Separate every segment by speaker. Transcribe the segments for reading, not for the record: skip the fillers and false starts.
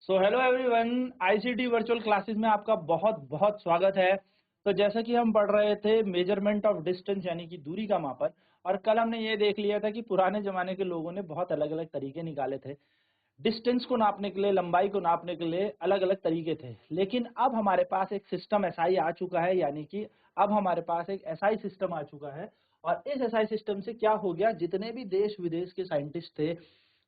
Speaker 1: So hello everyone, ICT virtual classes में आपका बहुत बहुत स्वागत है। तो जैसा कि हम पढ़ रहे थे मेजरमेंट ऑफ डिस्टेंस यानी कि दूरी का मापन। और कल हमने ये देख लिया था कि पुराने जमाने के लोगों ने बहुत अलग अलग तरीके निकाले थे डिस्टेंस को नापने के लिए, लंबाई को नापने के लिए अलग अलग तरीके थे। लेकिन अब हमारे पास एक सिस्टम एसआई आ चुका है, यानी कि अब हमारे पास एक एसआई सिस्टम आ चुका है। और इस एसआई सिस्टम से क्या हो गया, जितने भी देश विदेश के साइंटिस्ट थे,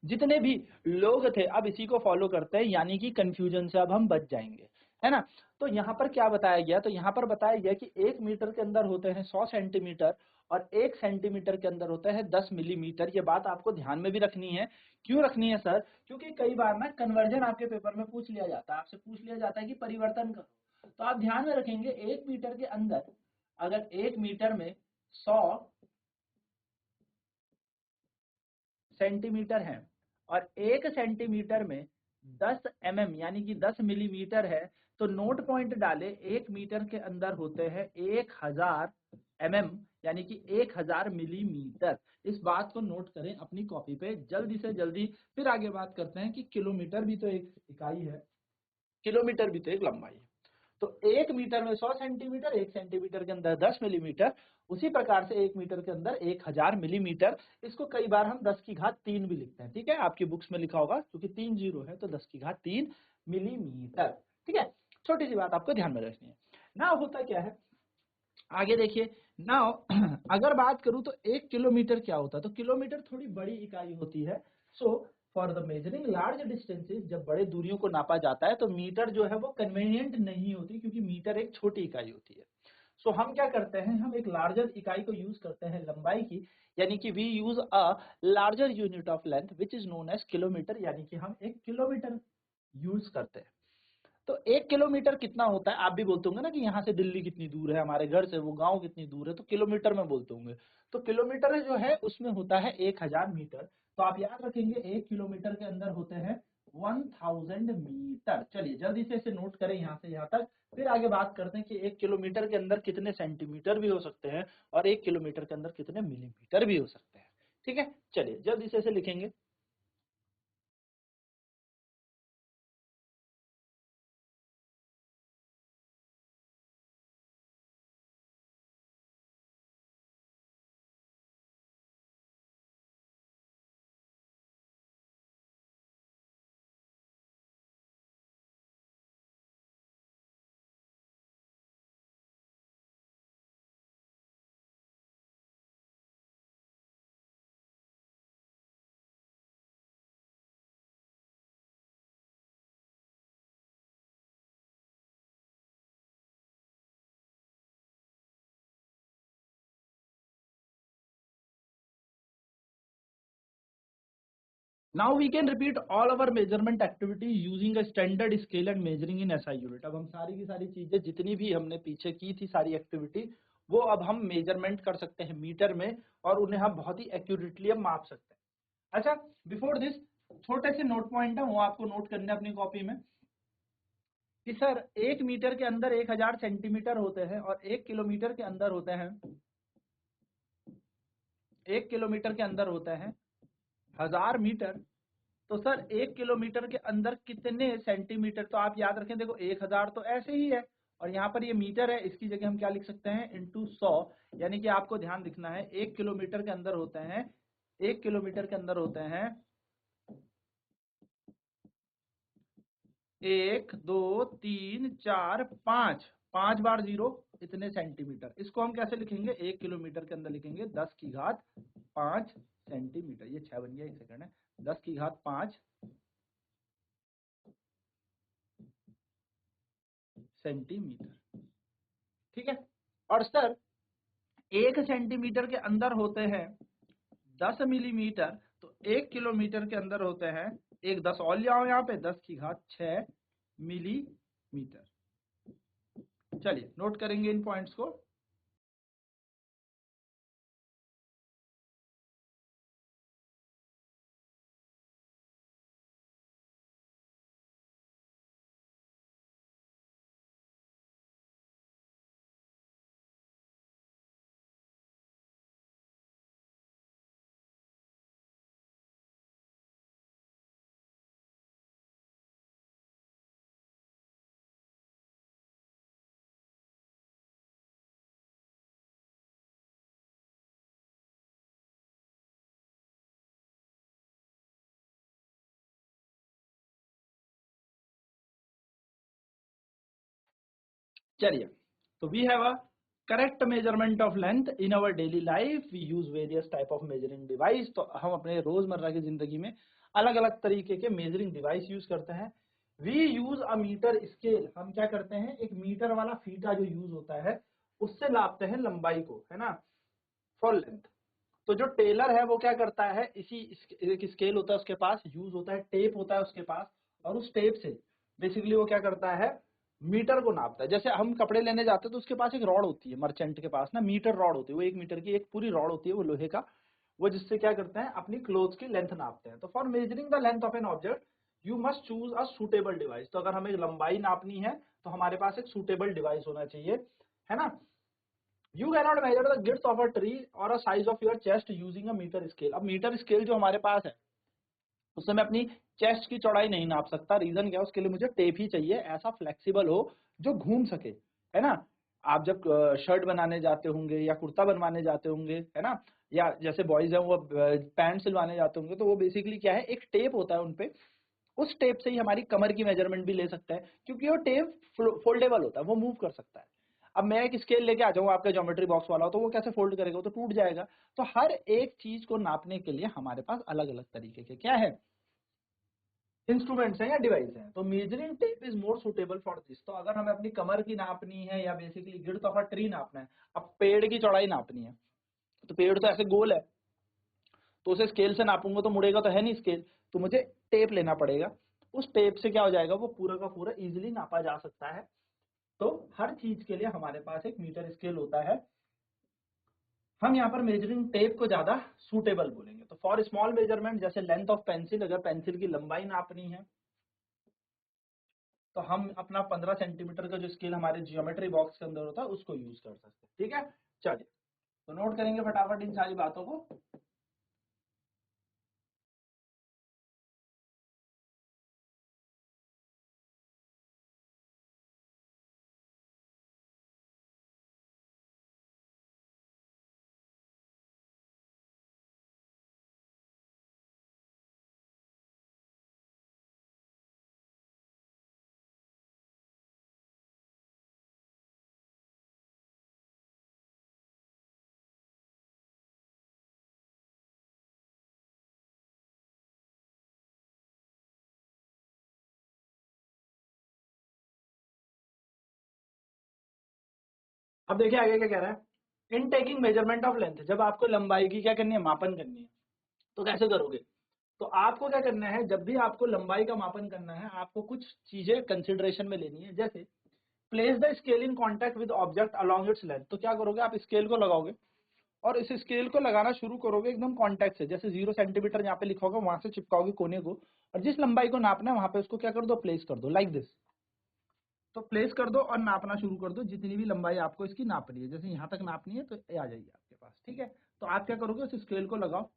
Speaker 1: जितने भी लोग थे, अब इसी को फॉलो करते हैं, यानी कि कंफ्यूजन से अब हम बच जाएंगे, है ना। तो यहाँ पर क्या बताया गया, तो यहाँ पर बताया गया कि 1 मीटर के अंदर होते हैं 100 सेंटीमीटर और 1 सेंटीमीटर के अंदर होता है 10 मिलीमीटर। ये बात आपको ध्यान में भी रखनी है। क्यों रखनी है सर? क्योंकि कई बार ना कन्वर्जन आपके पेपर में पूछ लिया जाता है, आपसे पूछ लिया जाता है कि परिवर्तन करो। तो आप ध्यान में रखेंगे 1 मीटर के अंदर अगर 1 मीटर में 100 सेंटीमीटर है और 1 सेंटीमीटर में 10 mm यानी कि 10 मिलीमीटर है, तो नोट पॉइंट डाले 1 मीटर के अंदर होते हैं 1000 mm यानी कि 1000 मिलीमीटर। इस बात को नोट करें अपनी कॉपी पे जल्दी से जल्दी। फिर आगे बात करते हैं कि किलोमीटर भी तो एक इकाई है, किलोमीटर भी तो एक लंबाई है। तो 1 मीटर में 100 सेंटीमीटर, 1 सेंटीमीटर के अंदर 10 मिलीमीटर, उसी प्रकार से 1 मीटर के अंदर 1000 मिलीमीटर। इसको कई बार हम 10 की घात 3 भी लिखते हैं, ठीक है, आपकी बुक्स में लिखा होगा, क्योंकि 3 जीरो है तो 10 की घात 3 मिलीमीटर। ठीक है, छोटी सी बात आपको ध्यान में रखनी है ना। होता क्या है, आगे देखिए ना। अगर बात करूं तो 1 किलोमीटर क्या होता है, तो किलोमीटर थोड़ी बड़ी इकाई होती है। So for the measuring large distances, जब बड़े दूरियों को नापा जाता है तो मीटर जो है वो कन्वीनियंट नहीं होती, क्योंकि मीटर एक छोटी इकाई होती है। सो हम क्या करते हैं, हम एक लार्जर इकाई को यूज करते हैं लंबाई की, यानी कि we use a larger unit of length which is known as kilometre, यानी कि हम एक किलोमीटर यूज करते हैं। तो 1 किलोमीटर कितना होता है, आप भी बोलते होंगे ना कि यहाँ से दिल्ली कितनी दूर है, हमारे घर से वो गांव कितनी दूर है, तो किलोमीटर में बोलते होंगे। तो किलोमीटर जो है उसमें होता है 1000 मीटर। तो आप याद रखेंगे 1 किलोमीटर के अंदर होते हैं 1000 मीटर। चलिए जल्दी से इसे नोट करें यहाँ से यहाँ तक। फिर आगे बात करते हैं कि 1 किलोमीटर के अंदर कितने सेंटीमीटर भी हो सकते हैं और 1 किलोमीटर के अंदर कितने मिलीमीटर भी हो सकते हैं। ठीक है, चलिए जल्दी से इसे लिखेंगे। Now we can repeat all our measurement activity using a standard scale and measuring in SI unit। अब हम सारी की सारी चीजें जितनी भी हमने पीछे की थी सारी एक्टिविटी, वो अब हम मेजरमेंट कर सकते हैं मीटर में, और उन्हें हम बहुत ही एक्यूरेटली अब माप सकते हैं। अच्छा, बिफोर दिस छोटे से नोट पॉइंट है, वो आपको नोट करने अपनी कॉपी में कि सर 1 मीटर के अंदर 1000 सेंटीमीटर होते हैं और 1 किलोमीटर के अंदर होते हैं, 1 किलोमीटर के अंदर होते हैं 1000 मीटर। तो सर 1 किलोमीटर के अंदर कितने सेंटीमीटर, तो आप याद रखें, देखो 1000 तो ऐसे ही है और यहाँ पर ये मीटर है, इसकी जगह हम क्या लिख सकते हैं, इंटू 100। यानी कि आपको ध्यान दिखना है 1 किलोमीटर के अंदर होते हैं, 1 किलोमीटर के अंदर होते हैं 1 2 3 4 5, 5 बार 0, इतने सेंटीमीटर। इसको हम कैसे लिखेंगे, 1 किलोमीटर के अंदर लिखेंगे 10 की घात 5 सेंटीमीटर। ये 6 बन गया, एक सेकंड है, 10 की घात 5 सेंटीमीटर। ठीक है, और सर 1 सेंटीमीटर के अंदर होते हैं 10 मिलीमीटर, तो 1 किलोमीटर के अंदर होते हैं, एक 10 और ले आओ यहाँ पे, 10 की घात 6 मिलीमीटर। चलिए नोट करेंगे इन पॉइंट्स को। चलिए, तो we have a correct measurement of length in our daily life, we use various type of measuring device. तो हम अपने रोजमर्रा की जिंदगी में अलग अलग तरीके के मेजरिंग डिवाइस यूज करते हैं। We use a metre scale, हम क्या करते हैं, एक मीटर वाला फीता जो यूज होता है उससे नापते हैं लंबाई को, है ना, फॉर लेंथ। तो जो टेलर है वो क्या करता है, एक स्केल होता है उसके पास, यूज होता है, टेप होता है उसके पास, और उस टेप से बेसिकली वो क्या करता है, मीटर को नापता है। जैसे हम कपड़े लेने जाते हैं तो उसके पास एक रॉड होती है, मर्चेंट के पास ना मीटर रॉड होती है, वो 1 मीटर की एक पूरी रॉड होती है, वो लोहे का, वो जिससे क्या करते हैं, अपनी क्लोथ की लेंथ नापते हैं। तो for measuring the length of an object you must choose a suitable device. तो अगर हमें लंबाई नापनी है तो हमारे पास एक सुटेबल डिवाइस होना चाहिए, है ना। You cannot measure the width of a tree or a size of your chest using a meter scale। अब मीटर स्केल जो हमारे पास है उससे मैं अपनी चेस्ट की चौड़ाई नहीं नाप सकता। रीजन क्या है, उसके लिए मुझे टेप ही चाहिए, ऐसा फ्लेक्सिबल हो जो घूम सके, है ना। आप जब शर्ट बनाने जाते होंगे या कुर्ता बनवाने जाते होंगे, है ना, या जैसे बॉयज हैं वो पैंट सिलवाने जाते होंगे, तो वो बेसिकली क्या है, एक टेप होता है उनपे, उस टेप से ही हमारी कमर की मेजरमेंट भी ले सकता है, क्योंकि वो टेप फोल्डेबल होता है, वो मूव कर सकता है। अब मैं एक स्केल लेके आ जाऊँ आपका ज्योमेट्री बॉक्स वाला, तो वो कैसे फोल्ड करेगा, वो तो टूट जाएगा। तो हर एक चीज को नापने के लिए हमारे पास अलग अलग तरीके के क्या है, इंस्ट्रूमेंट्स हैं या डिवाइस हैं। तो measuring tape is more suitable for this. तो अगर हमें अपनी कमर की नापनी है या बेसिकली गिर्थ ऑफ अ ट्री नापना है, अब पेड़ की चौड़ाई नापनी है, तो पेड़ तो ऐसे गोल है, तो उसे स्केल से नापूंगा तो मुड़ेगा तो है नहीं स्केल, तो मुझे टेप लेना पड़ेगा। उस टेप से क्या हो जाएगा, वो पूरा का पूरा इजीली नापा जा सकता है। तो हर चीज के लिए हमारे पास एक मीटर स्केल होता है। हम यहाँ पर मेजरिंग टेप को ज्यादा सूटेबल बोलेंगे। तो फॉर स्मॉल मेजरमेंट, जैसे लेंथ ऑफ पेंसिल, अगर पेंसिल की लंबाई नापनी है तो हम अपना 15 सेंटीमीटर का जो स्केल हमारे जियोमेट्री बॉक्स के अंदर होता है उसको यूज कर सकते हैं। ठीक है, चलिए, तो नोट करेंगे फटाफट इन सारी बातों को। अब देखिए आगे क्या कह रहा है, in taking measurement of length, जब आपको लंबाई की क्या करनी है, मापन करनी है, तो कैसे करोगे। तो आपको क्या करना है, जब भी आपको लंबाई का मापन करना है, आपको कुछ चीजें कंसिडरेशन में लेनी है। जैसे place the scale in contact with object along its length. तो क्या करोगे, आप स्केल को लगाओगे और इस स्केल को लगाना शुरू करोगे एकदम कॉन्टेक्ट से, जैसे 0 सेंटीमीटर यहाँ पे लिखा होगा वहां से चिपकाओगे कोने को, और जिस लंबाई को नापना है वहां पे उसको क्या कर दो, प्लेस कर दो, लाइक दिस। तो प्लेस कर दो और नापना शुरू कर दो, जितनी भी लंबाई आपको इसकी नापनी है, जैसे यहाँ तक नापनी है तो ये आ जाइए आपके पास। ठीक है, तो आप क्या करोगे, उस स्केल को लगाओ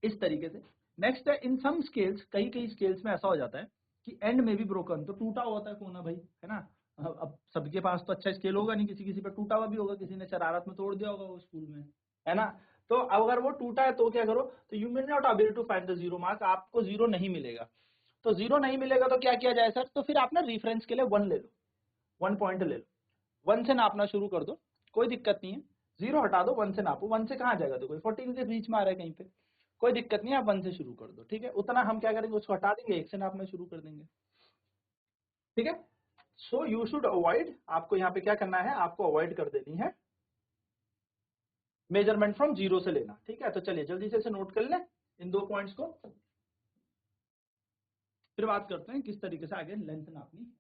Speaker 1: इस तरीके से। नेक्स्ट है, इन सम स्केल्स, कई कई स्केल्स में ऐसा हो जाता है कि एंड में भी ब्रोकन, तो टूटा हुआ होता है कोना भाई, है ना। अब सबके पास तो अच्छा स्केल होगा नहीं, किसी किसी पे टूटा हुआ भी होगा, किसी ने शरारत में तोड़ दिया होगा वो स्कूल में, है ना। तो अगर वो टूटा है तो क्या करो, तो you may not able to find the zero mark, आपको जीरो नहीं मिलेगा। तो जीरो नहीं मिलेगा तो क्या किया जाए सर, तो फिर आप ना रिफरेंस के लिए 1 ले लो, 1 पॉइंट ले लो, 1 से नापना शुरू कर दो, कोई दिक्कत नहीं है। जीरो हटा दो, 1 से नापो, 1 से कहाँ जाएगा, देखो 14 के बीच में आ रहा है कहीं पे, कोई दिक्कत नहीं है, आप 1 से शुरू कर दो। ठीक है, उतना हम क्या करेंगे, उसको हटा देंगे, 1 से नापना शुरू कर देंगे। ठीक है, सो यू शुड अवॉइड, आपको यहाँ पे क्या करना है, आपको अवॉइड कर देनी है मेजरमेंट फ्रॉम जीरो से लेना। ठीक है, तो चलिए जल्दी से इसे नोट कर लें इन 2 पॉइंट्स को, फिर बात करते हैं किस तरीके से आगे लेंथ नापनी।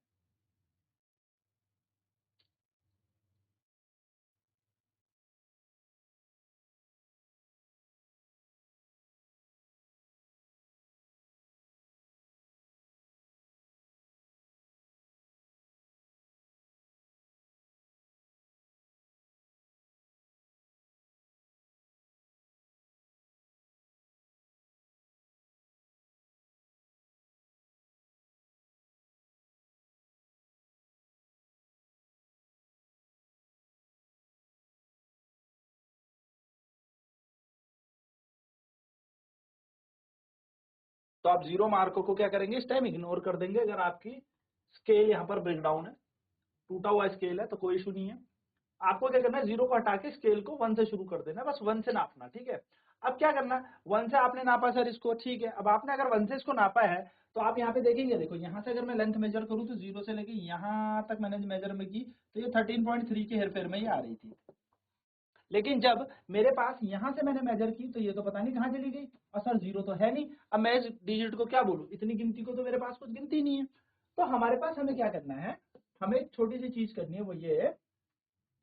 Speaker 1: तो आप जीरो मार्कों को क्या करेंगे, इस टाइम इग्नोर कर देंगे अगर आपकी स्केल यहाँ पर ब्रेकडाउन है। टूटा हुआ स्केल है तो कोई इशू नहीं है। आपको क्या करना है, 0 को हटा के स्केल को 1 से शुरू कर देना, बस 1 से नापना, ठीक है। अब क्या करना, 1 से आपने नापा सर इसको, ठीक है। अब आपने अगर 1 से इसको नापा है तो आप यहाँ पे देखेंगे, देखो यहाँ से अगर मैं लेंथ मेजर करूँ तो 0 से लेके यहाँ तक मैंने मेजर में की तो ये 13.3 के हेरफेर में ही आ रही थी। लेकिन जब मेरे पास यहाँ से मैंने मेजर की तो ये तो पता नहीं कहाँ चली गई, और सर 0 तो है नहीं। अब मैं इस डिजिट को क्या बोलूँ, इतनी गिनती को तो मेरे पास कुछ गिनती नहीं है। तो हमारे पास हमें क्या करना है, हमें एक छोटी सी चीज करनी है, वो ये है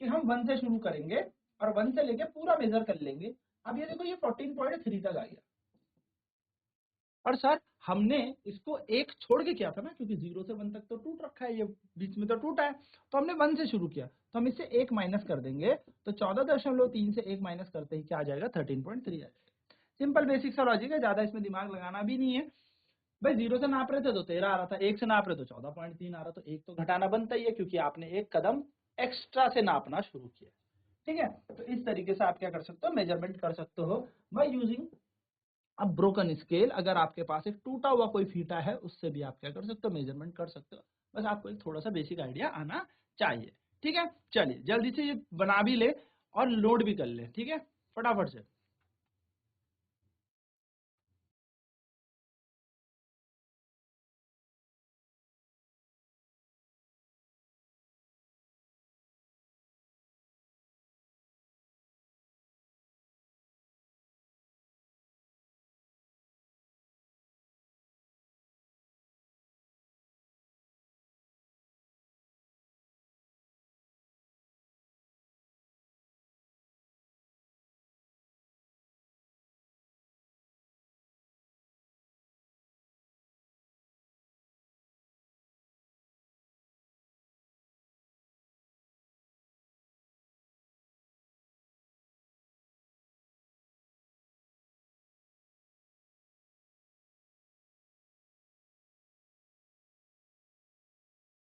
Speaker 1: कि हम 1 से शुरू करेंगे और 1 से लेके पूरा मेजर कर लेंगे। अब ये देखो ये 14.3 तक आ गया, और सर हमने इसको एक छोड़ के किया था ना, क्योंकि 0 से 1 तक तो टूट रखा है, ये बीच में तो टूटा है, तो हमने 1 से शुरू किया, तो हम इससे 1 माइनस कर देंगे, तो 14.3 से 1 माइनस करते ही क्या आ जाएगा, 13.3 आ जाएगा। सिंपल बेसिक सा लॉजिक है, ज्यादा इसमें दिमाग लगाना भी नहीं है। भाई 0 से नाप रहे थे तो 13 आ रहा था, 1 से नाप रहे तो 14.3 आ रहा, तो 1 तो घटाना बनता ही है, क्योंकि आपने एक कदम एक्स्ट्रा से नापना शुरू किया, ठीक है। तो इस तरीके से आप क्या कर सकते हो, मेजरमेंट कर सकते हो बाय यूजिंग अब ब्रोकन स्केल। अगर आपके पास एक टूटा हुआ कोई फीता है उससे भी आप क्या कर सकते हो, मेजरमेंट कर सकते हो। बस आपको एक थोड़ा सा बेसिक आइडिया आना चाहिए, ठीक है। चलिए जल्दी से ये बना भी ले और लोड भी कर ले, ठीक है, फटाफट से।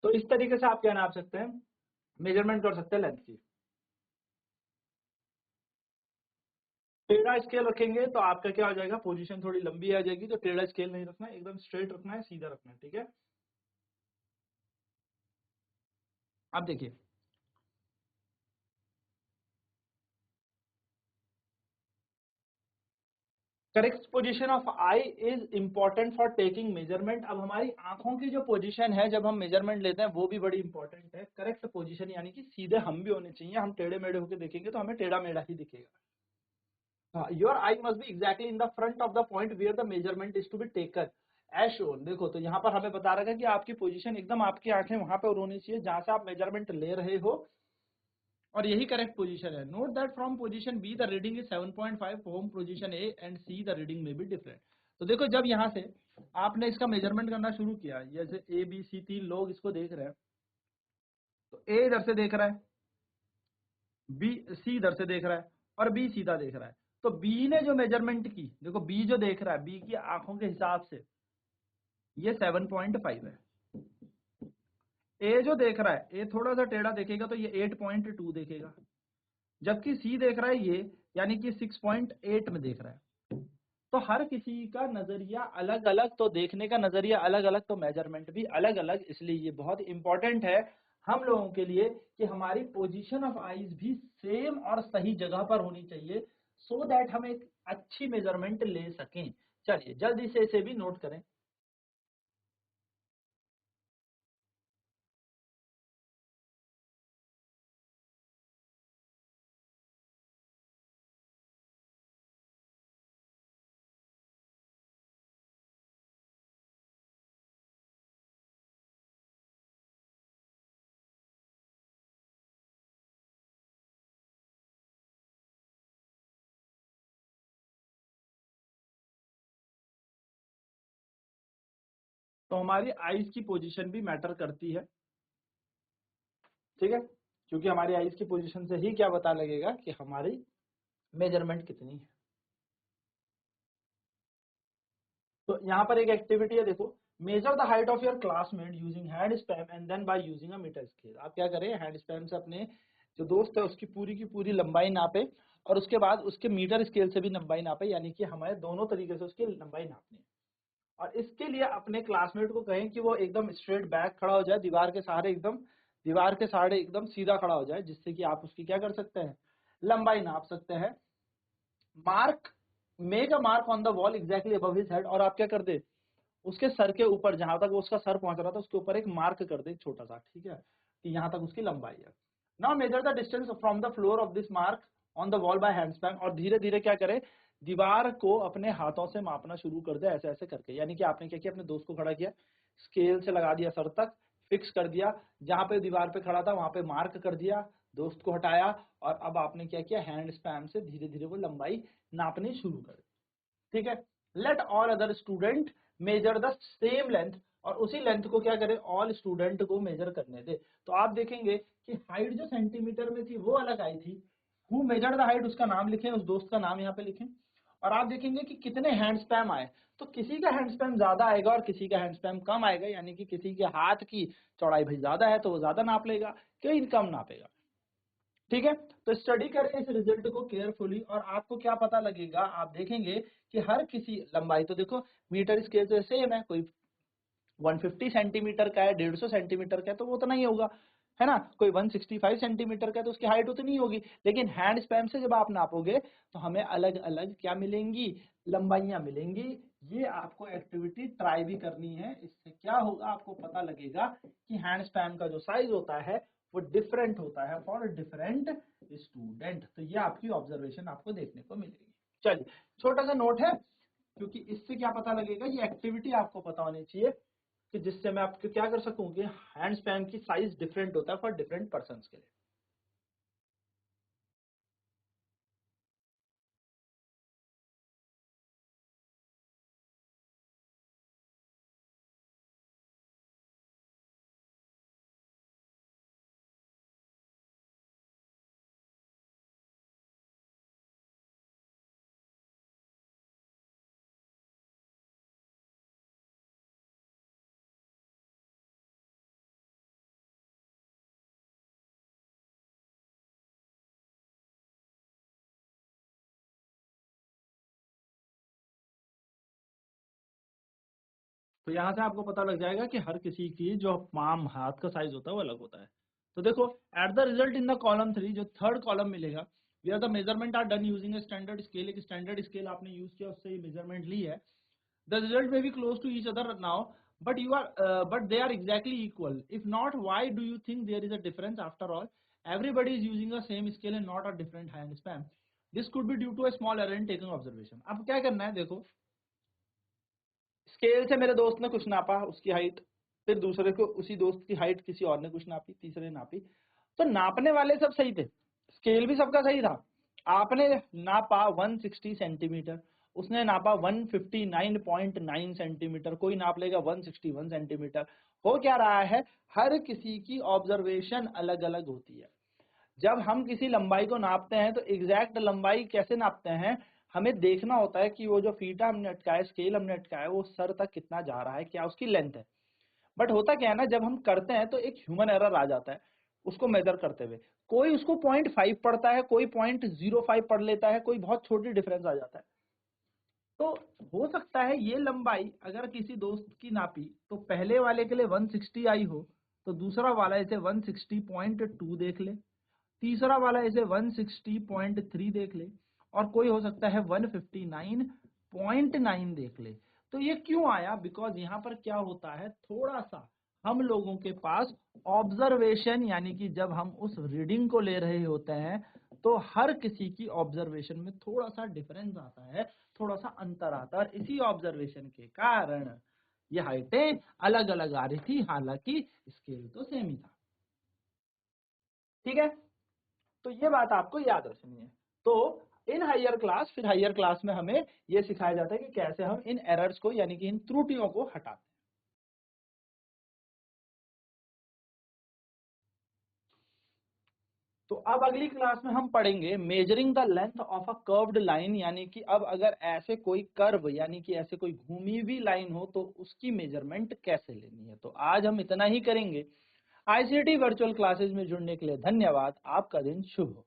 Speaker 1: तो इस तरीके से आप क्या नाप सकते हैं, मेजरमेंट कर सकते हैं लेंथ की। टेढ़ा स्केल रखेंगे तो आपका क्या हो जाएगा, पोजीशन थोड़ी लंबी आ जाएगी, तो टेढ़ा स्केल नहीं रखना है, एकदम स्ट्रेट रखना है, सीधा रखना है, ठीक है। अब देखिए, correct position of I is important for taking measurement. अब हमारी आंखों की जो पोजीशन है जब हम मेजरमेंट लेते हैं वो भी बड़ी इंपॉर्टेंट है। करेक्ट पोजीशन यानी कि सीधे हम भी होने चाहिए, हम टेढ़े मेढ़े होकर देखेंगे तो हमें टेढ़ा मेढ़ा ही दिखेगा। Your eye must be exactly in the front of the point where the measurement is to be taken as shown. देखो तो यहाँ पर हमें बता रखा है कि आपकी पोजीशन एकदम, आपकी आंखें वहां पर होनी चाहिए जहां से आप मेजरमेंट ले रहे हो, और यही करेक्ट पोजीशन है। Note that from position be the reading is 7.5, from position A and see the reading में बी डिफरेंट। तो देखो जब यहाँ से आपने इसका मेजरमेंट करना शुरू किया, जैसे ए बी सी 3 लोग इसको देख रहे हैं, तो ए इधर से देख रहा है, बी सी इधर से देख रहा है, और बी सीधा देख रहा है। तो बी ने जो मेजरमेंट की, देखो बी जो देख रहा है, बी की आंखों के हिसाब से ये 7.5 है। ए जो देख रहा है, ए थोड़ा सा टेढ़ा देखेगा तो ये 8.2 देखेगा, जबकि सी देख रहा है ये, यानी कि 6.8 में देख रहा है। तो हर किसी का नजरिया अलग अलग, तो देखने का नजरिया अलग अलग, तो मेजरमेंट भी अलग अलग। इसलिए ये बहुत इंपॉर्टेंट है हम लोगों के लिए कि हमारी पोजीशन ऑफ आईज भी सेम और सही जगह पर होनी चाहिए, सो दैट हम एक अच्छी मेजरमेंट ले सकें। चलिए जल्दी से इसे भी नोट करें। तो हमारी आईज की पोजीशन भी मैटर करती है, ठीक है, क्योंकि हमारी आईज की पोजीशन से ही क्या पता लगेगा कि हमारी मेजरमेंट कितनी है। तो यहाँ पर एक एक्टिविटी है, देखो, measure the height of your classmate using hand span and then by using a metre scale. आप क्या करें, हैंड स्पैम से अपने जो दोस्त है उसकी पूरी लंबाई नापे, और उसके बाद उसके मीटर स्केल से भी लंबाई नापे, यानी कि हमें दोनों तरीके से उसकी लंबाई नापनी है। और इसके लिए अपने क्लासमेट को कहें कि वो एकदम स्ट्रेट बैक खड़ा हो जाए, दीवार के सहारे एकदम दीवार के सहारे एकदम सीधा खड़ा हो जाए, जिससे कि आप उसकी क्या कर सकते हैं, लंबाई नाप सकते हैं। Make a mark on the wall exactly above his head, और आप क्या कर दे, उसके सर के ऊपर, जहां तक वो उसका सर पहुंच रहा था उसके ऊपर एक मार्क कर दे छोटा सा, ठीक है, कि यहाँ तक उसकी लंबाई है। Now measure the distance from the floor of this mark on the wall by hand span, और धीरे धीरे क्या करे, दीवार को अपने हाथों से मापना शुरू कर दे, ऐसे ऐसे करके। यानी कि आपने क्या किया, अपने दोस्त को खड़ा किया, स्केल से लगा दिया सर तक, फिक्स कर दिया, जहां पे दीवार पे खड़ा था वहां पे मार्क कर दिया, दोस्त को हटाया, और अब आपने क्या किया, हैंड स्पैन से धीरे धीरे वो लंबाई नापनी शुरू कर दी, ठीक है। Let all other student measure the same length, और उसी लेंथ को क्या करे, ऑल स्टूडेंट को मेजर करने दे। तो आप देखेंगे कि हाइट जो सेंटीमीटर में थी वो अलग आई थी, हु मेजर्ड द हाइट, उसका नाम लिखें, उस दोस्त का नाम यहाँ पे लिखें, और आप देखेंगे कि कितने हैंड स्पैम आए, तो किसी का हैंड स्पैम ज्यादा आएगा और किसी का हैंड स्पैम कम आएगा, यानी कि किसी के हाथ की चौड़ाई भाई ज्यादा है तो वो ज्यादा नाप लेगा, कोई कम नापेगा, ठीक है। तो स्टडी करें इस रिजल्ट को केयरफुली, और आपको क्या पता लगेगा, आप देखेंगे कि हर किसी लंबाई, तो देखो मीटर स्केल से सेम है, कोई 150 सेंटीमीटर का है, 150 सेंटीमीटर का है तो वो उतना ही होगा, है ना, कोई 165 सेंटीमीटर का है तो उसकी हाइट उतनी ही होगी, लेकिन हैंड स्पैम से जब आप नापोगे तो हमें अलग अलग क्या मिलेंगी, लंबाइयां मिलेंगी। ये आपको एक्टिविटी ट्राई भी करनी है, इससे क्या होगा, आपको पता लगेगा कि हैंड स्पैम का जो साइज होता है वो डिफरेंट होता है फॉर डिफरेंट स्टूडेंट। तो ये आपकी ऑब्जर्वेशन आपको देखने को मिलेगी। चलिए, छोटा सा नोट है, क्योंकि इससे क्या पता लगेगा, ये एक्टिविटी आपको पता होनी चाहिए, कि जिससे मैं आपको क्या कर सकूं कि हैंड स्पैम की साइज डिफरेंट होता है फॉर डिफरेंट पर्सन के लिए। तो यहाँ से आपको पता लग जाएगा कि हर किसी की जो पाम हाथ का साइज होता है वो अलग होता है। तो देखो, at the result in the column 3, जो थर्ड कॉलम मिलेगा, where the measurement are done using a standard scale, एक स्टैंडर्ड स्केल आपने यूज किया, उससे ये मेजरमेंट ली है। The result may be close to each other now, but they are exactly equal. If not, why do you think there is a difference? After all, everybody is using the same scale and not a different hand span. This could be due to a small error in taking observation. अब क्या करना है, देखो, scale से मेरे दोस्त ने कुछ नापा उसकी हाइट, फिर दूसरे को उसी दोस्त की हाइट किसी और ने कुछ नापी, तीसरे नापी, तो नापने वाले सब सही थे, स्केल भी सबका सही था। आपने नापा 160 सेंटीमीटर, उसने नापा 159.9 सेंटीमीटर, कोई नाप लेगा 161 सेंटीमीटर। हो क्या रहा है, हर किसी की ऑब्जर्वेशन अलग अलग होती है। जब हम किसी लंबाई को नापते हैं तो एग्जैक्ट लंबाई कैसे नापते हैं, हमें देखना होता है कि वो जो फीटा हमने अटकाया, स्केल हमने अटकाया, वो सर तक कितना जा रहा है, क्या उसकी लेंथ है। बट होता क्या है ना, जब हम करते हैं तो एक ह्यूमन एरर आ जाता है उसको मेजर करते हुए, कोई उसको 0.5 पढ़ता है, कोई 0.05 पढ़ लेता है, कोई बहुत छोटी डिफरेंस आ जाता है। तो हो सकता है ये लंबाई अगर किसी दोस्त की नापी तो पहले वाले के लिए 160 आई हो, तो दूसरा वाला इसे 160.2 देख ले, तीसरा वाला इसे 160.3 देख ले, और कोई हो सकता है 159.9 देख ले। तो ये क्यों आया, बिकॉज यहाँ पर क्या होता है, थोड़ा सा हम लोगों के पास ऑब्जर्वेशन, यानी कि जब हम उस रीडिंग को ले रहे होते हैं तो हर किसी की ऑब्जर्वेशन में थोड़ा सा डिफरेंस आता है, थोड़ा सा अंतर आता है, और इसी ऑब्जर्वेशन के कारण ये हाइटें अलग अलग आ रही थी, हालांकि स्केल तो सेम ही था, ठीक है। तो ये बात आपको याद रखनी है। तो इन हायर क्लास, फिर हायर क्लास में हमें ये सिखाया जाता है कि कैसे हम इन एरर्स को, यानी कि इन त्रुटियों को हटाते हैं। तो अब अगली क्लास में हम पढ़ेंगे measuring the length of a curved line, यानी कि अब अगर ऐसे कोई कर्व, यानी कि ऐसे कोई घूमी हुई लाइन हो तो उसकी मेजरमेंट कैसे लेनी है। तो आज हम इतना ही करेंगे। आईसीटी वर्चुअल क्लासेज में जुड़ने के लिए धन्यवाद। आपका दिन शुभ हो।